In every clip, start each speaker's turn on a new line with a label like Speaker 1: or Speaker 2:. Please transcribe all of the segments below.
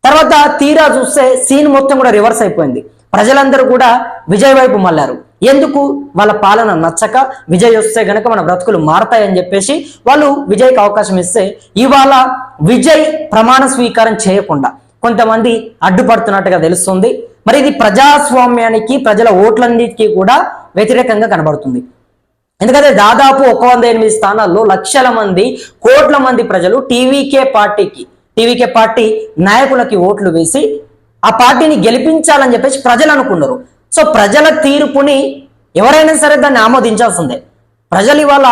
Speaker 1: తర్వాత తీరా చూస్తే సీన్ మొత్తం కూడా రివర్స్ అయిపోయింది. ప్రజలందరూ కూడా విజయ్ వైపు మళ్ళారు. ఎందుకు? వాళ్ళ పాలన నచ్చక విజయ్ వస్తే గనక మన బ్రతుకులు మారతాయని చెప్పేసి వాళ్ళు విజయ్కి అవకాశం ఇస్తే ఇవాళ విజయ్ ప్రమాణ స్వీకారం చేయకుండా కొంతమంది అడ్డుపడుతున్నట్టుగా తెలుస్తుంది. మరి ఇది ప్రజాస్వామ్యానికి ప్రజల ఓట్లన్నిటికీ కూడా వ్యతిరేకంగా కనబడుతుంది. ఎందుకంటే దాదాపు 108 స్థానాల్లో లక్షల మంది కోట్ల మంది ప్రజలు టీవీకే పార్టీ నాయకులకి ఓట్లు వేసి ఆ పార్టీని గెలిపించాలని చెప్పేసి ప్రజలు అనుకున్నారు. సో ప్రజల తీర్పుని ఎవరైనా సరే దాన్ని ఆమోదించాల్సిందే. ప్రజలు ఇవాళ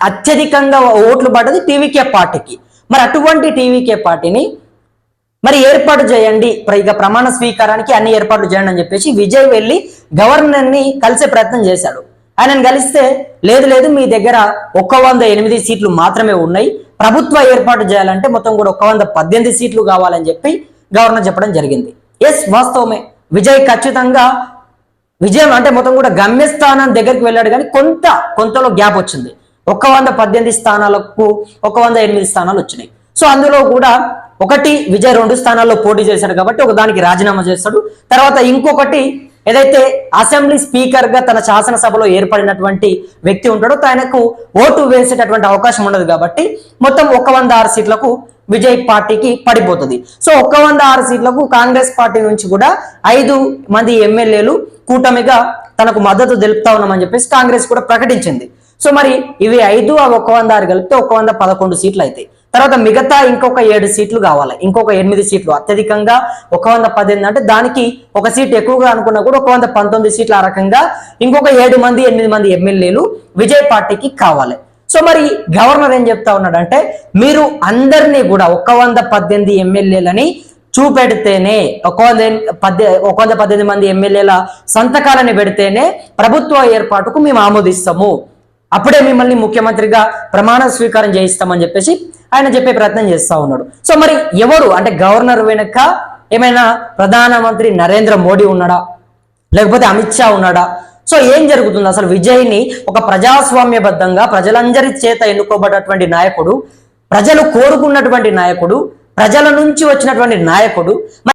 Speaker 1: అత్యధికంగా ఓట్లు పడ్డది టీవీకే పార్టీకి. మరి అటువంటి టీవీకే పార్టీని మరి ఏర్పాటు చేయండి, ఇక ప్రమాణ స్వీకారానికి అన్ని ఏర్పాట్లు చేయండి అని చెప్పేసి విజయ్ వెళ్ళి గవర్నర్ని కలిసే ప్రయత్నం చేశాడు. ఆయనను కలిస్తే లేదు మీ దగ్గర 108 సీట్లు మాత్రమే ఉన్నాయి, ప్రభుత్వ ఏర్పాటు చేయాలంటే మొత్తం కూడా 118 సీట్లు కావాలని చెప్పి గవర్నర్ చెప్పడం జరిగింది. ఎస్, వాస్తవమే. విజయ్ ఖచ్చితంగా విజయం అంటే మొత్తం కూడా గమ్యస్థానం దగ్గరికి వెళ్ళాడు, కానీ కొంతలో గ్యాప్ వచ్చింది. 118 స్థానాలకు 108 స్థానాలు వచ్చినాయి. సో అందులో కూడా ఒకటి విజయ్ 2 స్థానాల్లో పోటీ చేశాడు కాబట్టి ఒకదానికి రాజీనామా చేస్తాడు. తర్వాత ఇంకొకటి ఏదైతే అసెంబ్లీ స్పీకర్ గా తన శాసనసభలో ఏర్పడినటువంటి వ్యక్తి ఉంటాడో ఆయనకు ఓటు వేసేటటువంటి అవకాశం ఉండదు కాబట్టి మొత్తం 106 సీట్లకు విజయ్ పార్టీకి పడిపోతుంది. సో 106 సీట్లకు కాంగ్రెస్ పార్టీ నుంచి కూడా 5 మంది ఎమ్మెల్యేలు కూటమిగా తనకు మద్దతు తెలుపుతా ఉన్నామని చెప్పేసి కాంగ్రెస్ కూడా ప్రకటించింది. సో మరి ఇవి 5 ఆ 106 కలిపితే 111 సీట్లు అవుతాయి. తర్వాత మిగతా ఇంకొక 7 సీట్లు కావాలి, ఇంకొక 8 సీట్లు. అత్యధికంగా 118 అంటే దానికి ఒక సీట్ ఎక్కువగా అనుకున్నా కూడా 119 సీట్లు. ఆ రకంగా ఇంకొక 8 మంది ఎమ్మెల్యేలు విజయ్ పార్టీకి కావాలి. సో మరి గవర్నర్ ఏం చెప్తా ఉన్నాడంటే, మీరు అందరినీ కూడా 118 ఎమ్మెల్యేలని చూపెడితేనే 118 మంది ఎమ్మెల్యేల సంతకాలని పెడితేనే ప్రభుత్వ ఏర్పాటుకు మేము ఆమోదిస్తాము, అప్పుడే మిమ్మల్ని ముఖ్యమంత్రిగా ప్రమాణ స్వీకారం చేయిస్తామని చెప్పేసి ఆయన చెప్పే ప్రయత్నం చేస్తా ఉన్నాడు. సో మరి ఎవరు అంటే గవర్నర్ వెనుక ఏమైనా ప్రధానమంత్రి నరేంద్ర మోడీ ఉన్నాడా, లేకపోతే అమిత్ షా ఉన్నాడా? సో ఏం జరుగుతుంది అసలు? విజయ్ని ఒక ప్రజాస్వామ్యబద్ధంగా ప్రజలందరి చేత ఎన్నుకోబడినటువంటి నాయకుడు, ప్రజలు కోరుకున్నటువంటి నాయకుడు, ప్రజల నుంచి వచ్చినటువంటి నాయకుడు